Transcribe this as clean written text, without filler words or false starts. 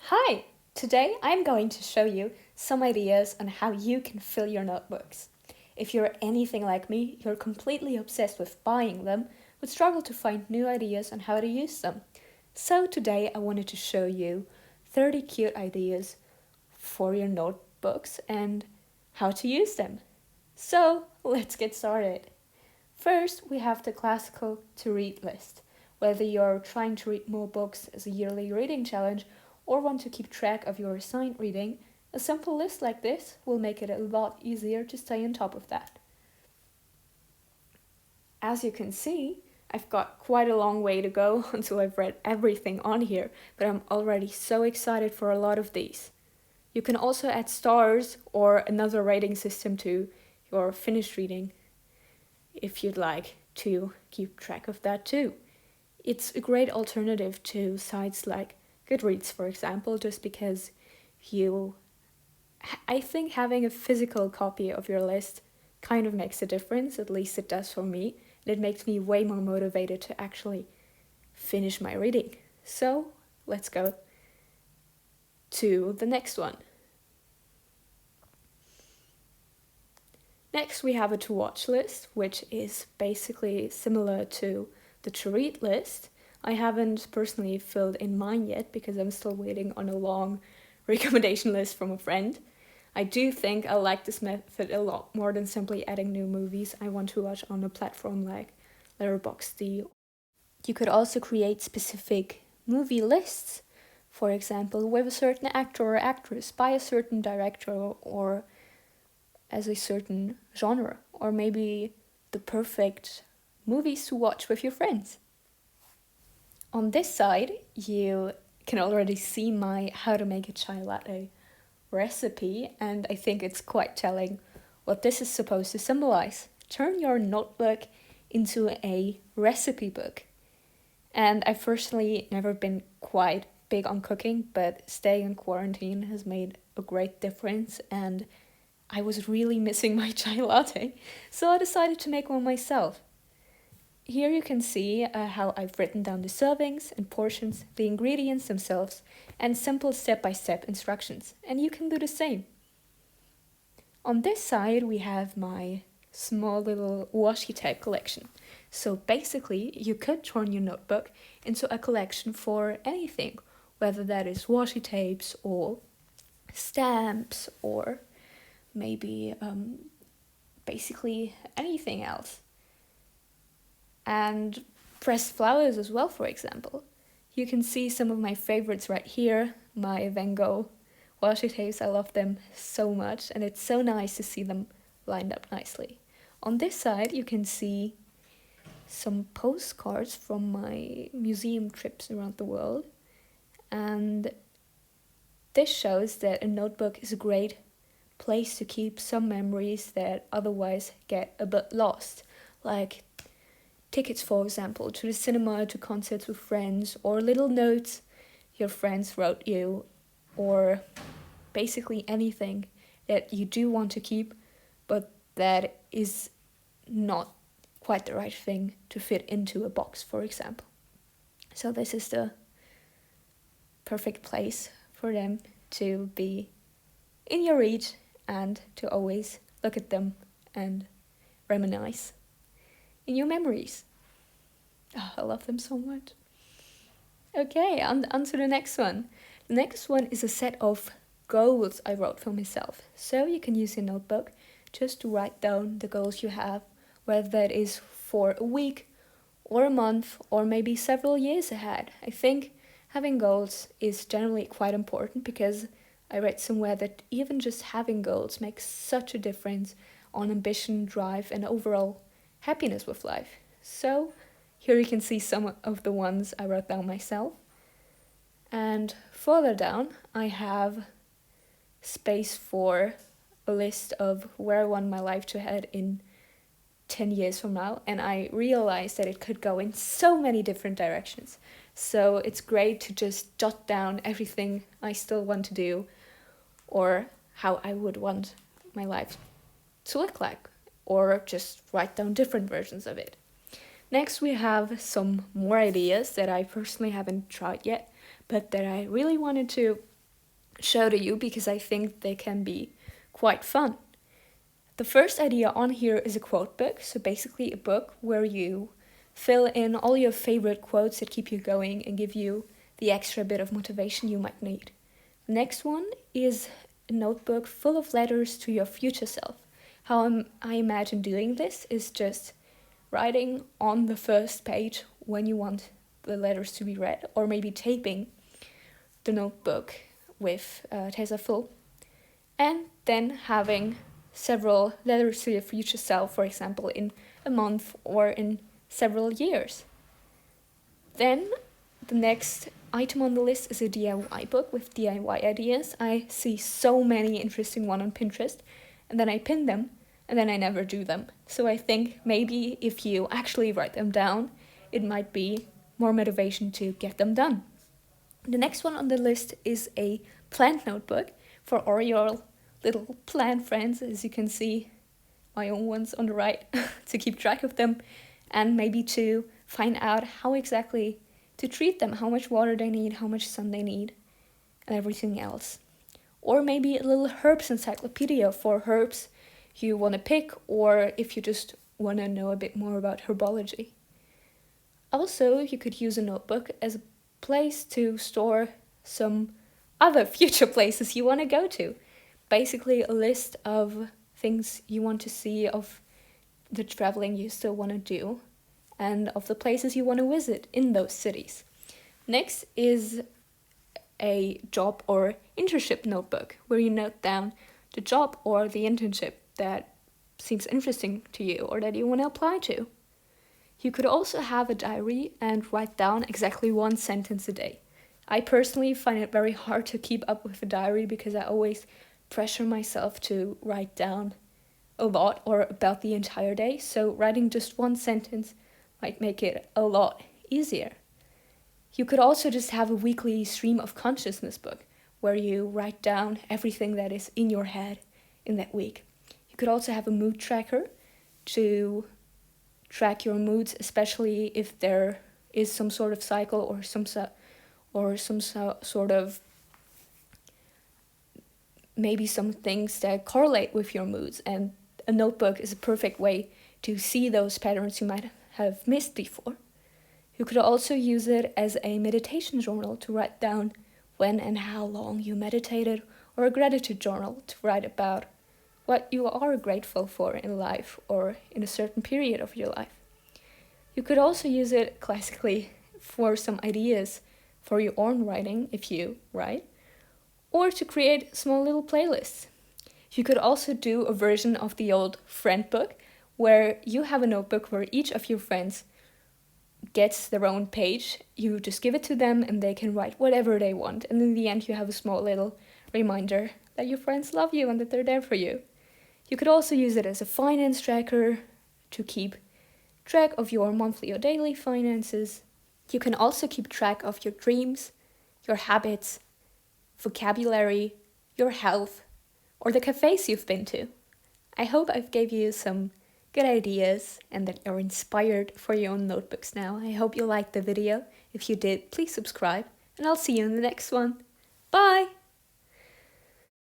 Hi! Today I'm going to show you some ideas on how you can fill your notebooks. If you're anything like me, you're completely obsessed with buying them, but struggle to find new ideas on how to use them. So today I wanted to show you 30 cute ideas for your notebooks and how to use them. So let's get started. First, we have the classical to-read list. Whether you're trying to read more books as a yearly reading challenge or want to keep track of your assigned reading, a simple list like this will make it a lot easier to stay on top of that. As you can see, I've got quite a long way to go until I've read everything on here, but I'm already so excited for a lot of these. You can also add stars or another rating system to your finished reading if you'd like to keep track of that too. It's a great alternative to sites like Goodreads, for example, just because I think having a physical copy of your list kind of makes a difference, at least it does for me, and it makes me way more motivated to actually finish my reading. So let's go to the next one. Next, we have a to-watch list, which is basically similar to the to-read list. I haven't personally filled in mine yet because I'm still waiting on a long recommendation list from a friend. I do think I like this method a lot more than simply adding new movies I want to watch on a platform like Letterboxd. You could also create specific movie lists, for example, with a certain actor or actress by a certain director or as a certain genre, or maybe the perfect movies to watch with your friends. On this side, you can already see my how to make a chai latte recipe, and I think it's quite telling what this is supposed to symbolize. Turn your notebook into a recipe book. And I've personally never been quite big on cooking, but staying in quarantine has made a great difference, and I was really missing my chai latte, so I decided to make one myself. Here you can see how I've written down the servings and portions, the ingredients themselves, and simple step-by-step instructions, and you can do the same. On this side we have my small little washi tape collection. So basically you could turn your notebook into a collection for anything, whether that is washi tapes or stamps or maybe basically anything else. And pressed flowers as well, for example. You can see some of my favorites right here, my Van Gogh washi tapes. I love them so much, and it's so nice to see them lined up nicely. On this side, you can see some postcards from my museum trips around the world, and this shows that a notebook is a great place to keep some memories that otherwise get a bit lost, like tickets, for example, to the cinema, to concerts with friends, or little notes your friends wrote you, or basically anything that you do want to keep, but that is not quite the right thing to fit into a box, for example. So this is the perfect place for them to be in your reach and to always look at them and reminisce in your memories. Oh, I love them so much. Okay, on to the next one. The next one is a set of goals I wrote for myself. So you can use your notebook just to write down the goals you have, whether that is for a week or a month or maybe several years ahead. I think having goals is generally quite important because I read somewhere that even just having goals makes such a difference on ambition, drive, and overall happiness with life. So here you can see some of the ones I wrote down myself. And further down, I have space for a list of where I want my life to head in 10 years from now. And I realized that it could go in so many different directions. So it's great to just jot down everything I still want to do or how I would want my life to look like, or just write down different versions of it. Next, we have some more ideas that I personally haven't tried yet, but that I really wanted to show to you because I think they can be quite fun. The first idea on here is a quote book, so basically a book where you fill in all your favorite quotes that keep you going and give you the extra bit of motivation you might need. The next one is a notebook full of letters to your future self. How I imagine doing this is just writing on the first page when you want the letters to be read, or maybe taping the notebook with Tesafilm, and then having several letters to your future self, for example, in a month or in several years. Then the next item on the list is a DIY book with DIY ideas. I see so many interesting ones on Pinterest, and then I pin them, and then I never do them. So I think maybe if you actually write them down, it might be more motivation to get them done. The next one on the list is a plant notebook for all your little plant friends, as you can see, my own ones on the right, to keep track of them, and maybe to find out how exactly to treat them, how much water they need, how much sun they need, and everything else. Or maybe a little herbs encyclopedia for herbs you want to pick, or if you just want to know a bit more about herbology. Also, you could use a notebook as a place to store some other future places you want to go to. Basically a list of things you want to see, of the traveling you still want to do, and of the places you want to visit in those cities. Next is a job or internship notebook, where you note down the job or the internship that seems interesting to you or that you want to apply to. You could also have a diary and write down exactly one sentence a day. I personally find it very hard to keep up with a diary because I always pressure myself to write down a lot or about the entire day, so writing just one sentence might make it a lot easier. You could also just have a weekly stream of consciousness book where you write down everything that is in your head in that week. You could also have a mood tracker to track your moods, especially if there is some sort of cycle or some sort of maybe some things that correlate with your moods, and a notebook is a perfect way to see those patterns you might have missed before. You could also use it as a meditation journal to write down when and how long you meditated, or a gratitude journal to write about what you are grateful for in life or in a certain period of your life. You could also use it classically for some ideas for your own writing if you write, or to create small little playlists. You could also do a version of the old friend book where you have a notebook where each of your friends gets their own page. You just give it to them and they can write whatever they want. And in the end, you have a small little reminder that your friends love you and that they're there for you. You could also use it as a finance tracker to keep track of your monthly or daily finances. You can also keep track of your dreams, your habits, vocabulary, your health, or the cafes you've been to. I hope I've gave you some good ideas and that you're inspired for your own notebooks now. I hope you liked the video. If you did, please subscribe, and I'll see you in the next one. Bye!